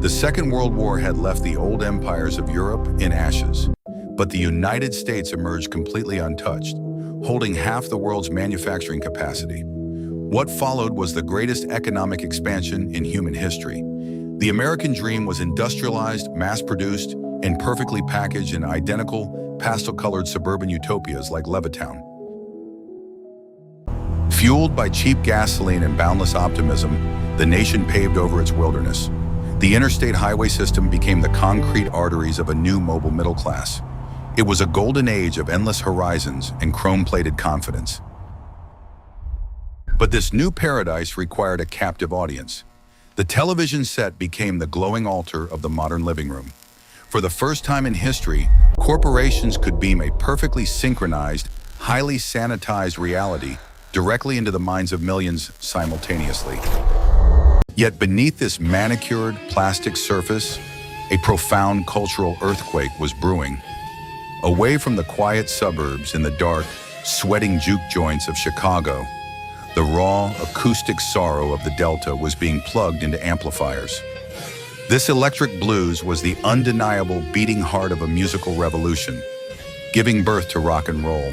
The Second World War had left the old empires of Europe in ashes, but the United States emerged completely untouched, holding half the world's manufacturing capacity. What followed was the greatest economic expansion in human history. The American dream was industrialized, mass-produced, and perfectly packaged in identical, pastel-colored suburban utopias like Levittown. Fueled by cheap gasoline and boundless optimism, the nation paved over its wilderness. The interstate highway system became the concrete arteries of a new mobile middle class. It was a golden age of endless horizons and chrome-plated confidence. But this new paradise required a captive audience. The television set became the glowing altar of the modern living room. For the first time in history, corporations could beam a perfectly synchronized, highly sanitized reality directly into the minds of millions simultaneously. Yet beneath this manicured plastic surface, a profound cultural earthquake was brewing. Away from the quiet suburbs in the dark, sweating juke joints of Chicago, the raw, acoustic sorrow of the Delta was being plugged into amplifiers. This electric blues was the undeniable beating heart of a musical revolution, giving birth to rock and roll,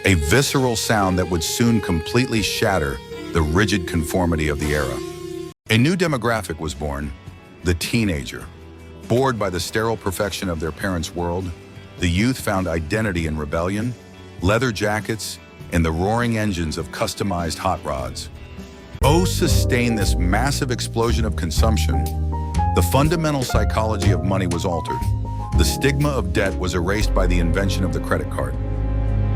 a visceral sound that would soon completely shatter the rigid conformity of the era. A new demographic was born, the teenager. Bored by the sterile perfection of their parents' world, the youth found identity in rebellion, leather jackets, and the roaring engines of customized hot rods. Oh, sustain this massive explosion of consumption. The fundamental psychology of money was altered. The stigma of debt was erased by the invention of the credit card.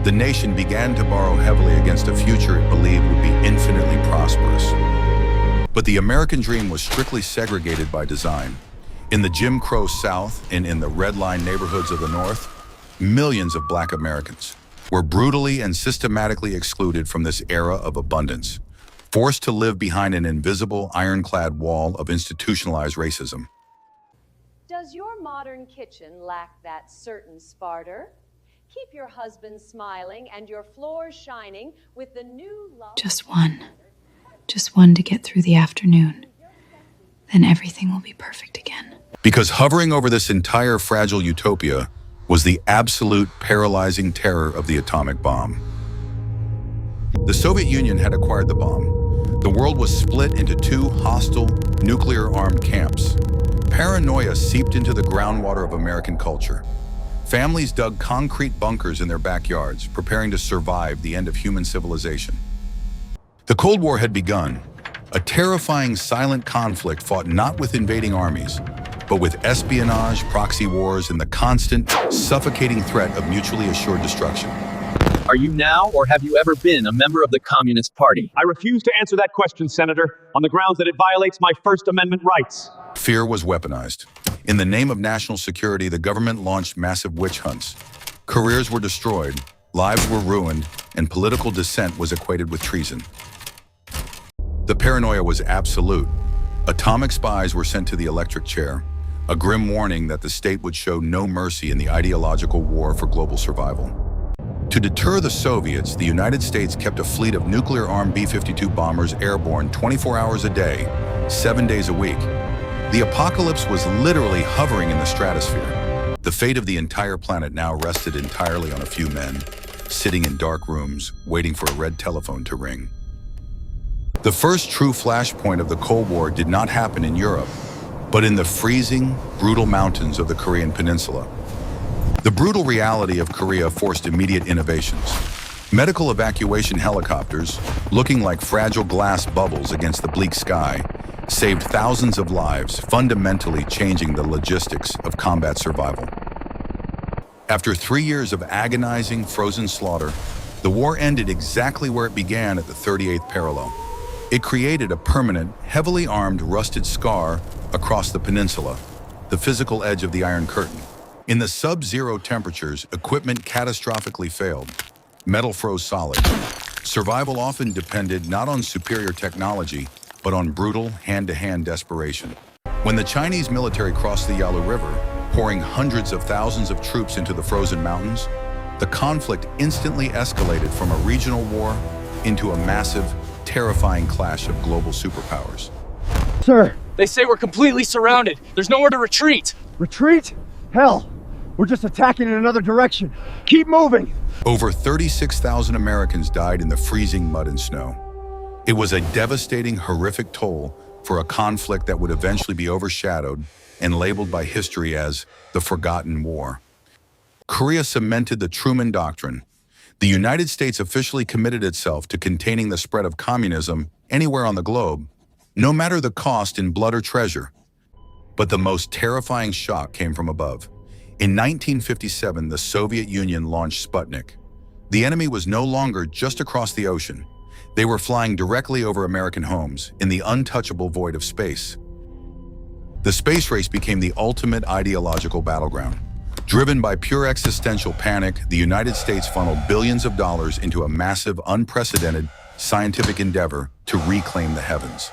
The nation began to borrow heavily against a future it believed would be infinitely prosperous. But the American dream was strictly segregated by design. In the Jim Crow South and in the red line neighborhoods of the North, millions of Black Americans were brutally and systematically excluded from this era of abundance, forced to live behind an invisible, ironclad wall of institutionalized racism. Does your modern kitchen lack that certain sparter? Keep your husband smiling and your floors shining with the new love. Just one to get through the afternoon. Then everything will be perfect again. Because hovering over this entire fragile utopia was the absolute paralyzing terror of the atomic bomb. The Soviet Union had acquired the bomb. The world was split into two hostile, nuclear-armed camps. Paranoia seeped into the groundwater of American culture. Families dug concrete bunkers in their backyards, preparing to survive the end of human civilization. The Cold War had begun, a terrifying silent conflict fought not with invading armies, but with espionage, proxy wars, and the constant, suffocating threat of mutually assured destruction. Are you now, or have you ever been, a member of the Communist Party? I refuse to answer that question, Senator, on the grounds that it violates my First Amendment rights. Fear was weaponized. In the name of national security, the government launched massive witch hunts. Careers were destroyed, lives were ruined, and political dissent was equated with treason. The paranoia was absolute. Atomic spies were sent to the electric chair, a grim warning that the state would show no mercy in the ideological war for global survival. To deter the Soviets, the United States kept a fleet of nuclear-armed B-52 bombers airborne 24 hours a day, 7 days a week. The apocalypse was literally hovering in the stratosphere. The fate of the entire planet now rested entirely on a few men, sitting in dark rooms, waiting for a red telephone to ring. The first true flashpoint of the Cold War did not happen in Europe, but in the freezing, brutal mountains of the Korean Peninsula. The brutal reality of Korea forced immediate innovations. Medical evacuation helicopters, looking like fragile glass bubbles against the bleak sky, saved thousands of lives, fundamentally changing the logistics of combat survival. After 3 years of agonizing, frozen slaughter, the war ended exactly where it began at the 38th parallel. It created a permanent, heavily armed, rusted scar across the peninsula, the physical edge of the Iron Curtain. In the sub-zero temperatures, equipment catastrophically failed. Metal froze solid. Survival often depended not on superior technology, but on brutal, hand-to-hand desperation. When the Chinese military crossed the Yalu River, pouring hundreds of thousands of troops into the frozen mountains, the conflict instantly escalated from a regional war into a massive, terrifying clash of global superpowers. Sir, They say we're completely surrounded. There's nowhere to retreat. Retreat? Hell, we're just attacking in another direction. Keep moving. Over 36,000 Americans died in the freezing mud and snow. It was a devastating, horrific toll for a conflict that would eventually be overshadowed and labeled by history as the Forgotten War. Korea cemented the Truman Doctrine. The United States officially committed itself to containing the spread of communism anywhere on the globe, no matter the cost in blood or treasure. But the most terrifying shock came from above. In 1957, the Soviet Union launched Sputnik. The enemy was no longer just across the ocean. They were flying directly over American homes in the untouchable void of space. The space race became the ultimate ideological battleground. Driven by pure existential panic, the United States funneled billions of dollars into a massive, unprecedented scientific endeavor to reclaim the heavens.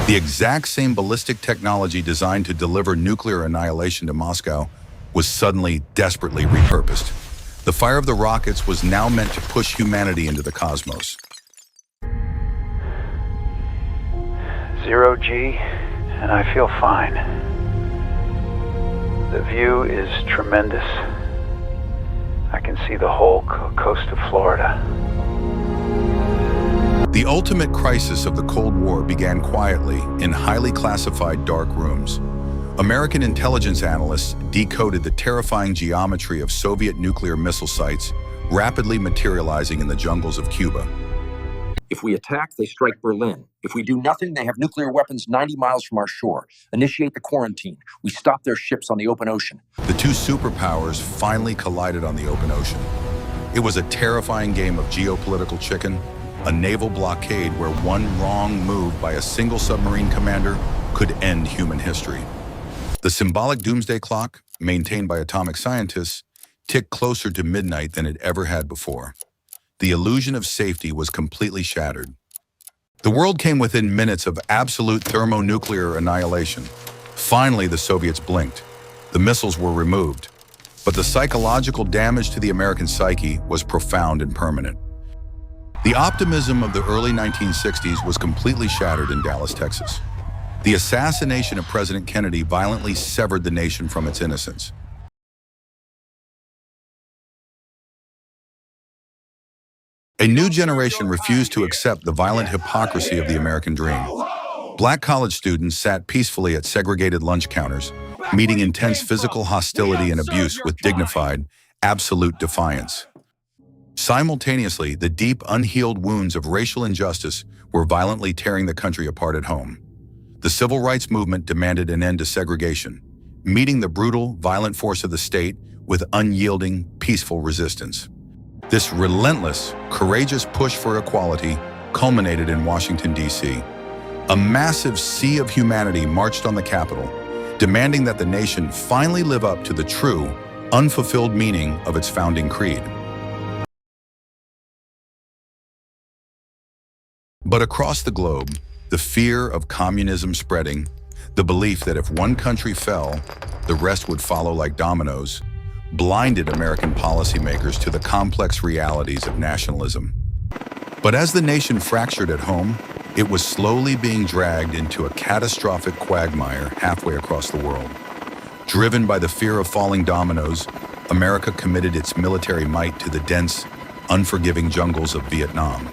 The exact same ballistic technology designed to deliver nuclear annihilation to Moscow was suddenly desperately repurposed. The fire of the rockets was now meant to push humanity into the cosmos. 0G, and I feel fine. The view is tremendous. I can see the whole coast of Florida. The ultimate crisis of the Cold War began quietly in highly classified dark rooms. American intelligence analysts decoded the terrifying geometry of Soviet nuclear missile sites rapidly materializing in the jungles of Cuba. If we attack, they strike Berlin. If we do nothing, they have nuclear weapons 90 miles from our shore. Initiate the quarantine. We stop their ships on the open ocean. The two superpowers finally collided on the open ocean. It was a terrifying game of geopolitical chicken, a naval blockade where one wrong move by a single submarine commander could end human history. The symbolic doomsday clock, maintained by atomic scientists, ticked closer to midnight than it ever had before. The illusion of safety was completely shattered. The world came within minutes of absolute thermonuclear annihilation. Finally, the Soviets blinked. The missiles were removed. But the psychological damage to the American psyche was profound and permanent. The optimism of the early 1960s was completely shattered in Dallas, Texas. The assassination of President Kennedy violently severed the nation from its innocence. A new generation refused to accept the violent hypocrisy of the American dream. Black college students sat peacefully at segregated lunch counters, meeting intense physical hostility and abuse with dignified, absolute defiance. Simultaneously, the deep, unhealed wounds of racial injustice were violently tearing the country apart at home. The civil rights movement demanded an end to segregation, meeting the brutal, violent force of the state with unyielding, peaceful resistance. This relentless, courageous push for equality culminated in Washington, D.C. A massive sea of humanity marched on the Capitol, demanding that the nation finally live up to the true, unfulfilled meaning of its founding creed. But across the globe, the fear of communism spreading, the belief that if one country fell, the rest would follow like dominoes, blinded American policymakers to the complex realities of nationalism. But as the nation fractured at home, it was slowly being dragged into a catastrophic quagmire halfway across the world. Driven by the fear of falling dominoes, America committed its military might to the dense, unforgiving jungles of Vietnam.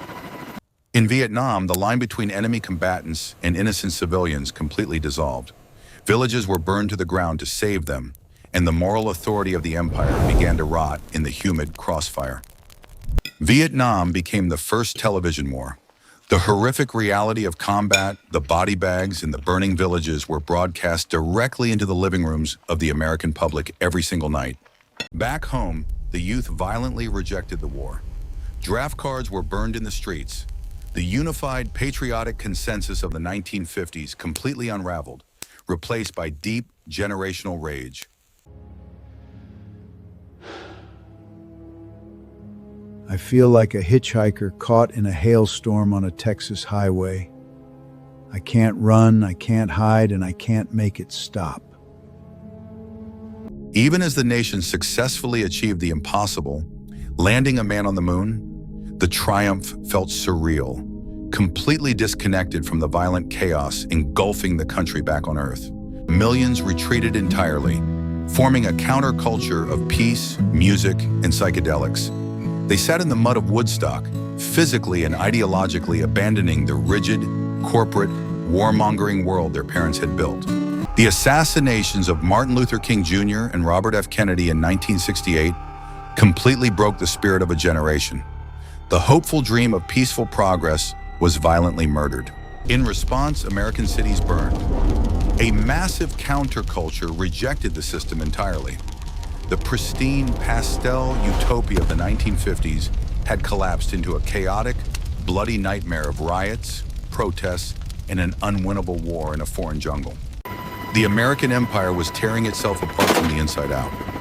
In Vietnam, the line between enemy combatants and innocent civilians completely dissolved. Villages were burned to the ground to save them, and the moral authority of the empire began to rot in the humid crossfire. Vietnam became the first television war. The horrific reality of combat, the body bags, and the burning villages were broadcast directly into the living rooms of the American public every single night. Back home, the youth violently rejected the war. Draft cards were burned in the streets. The unified patriotic consensus of the 1950s completely unraveled, replaced by deep generational rage. I feel like a hitchhiker caught in a hailstorm on a Texas highway. I can't run, I can't hide, and I can't make it stop. Even as the nation successfully achieved the impossible, landing a man on the moon, the triumph felt surreal, completely disconnected from the violent chaos engulfing the country back on Earth. Millions retreated entirely, forming a counterculture of peace, music, and psychedelics. They sat in the mud of Woodstock, physically and ideologically abandoning the rigid, corporate, warmongering world their parents had built. The assassinations of Martin Luther King Jr. and Robert F. Kennedy in 1968 completely broke the spirit of a generation. The hopeful dream of peaceful progress was violently murdered. In response, American cities burned. A massive counterculture rejected the system entirely. The pristine pastel utopia of the 1950s had collapsed into a chaotic, bloody nightmare of riots, protests, and an unwinnable war in a foreign jungle. The American empire was tearing itself apart from the inside out.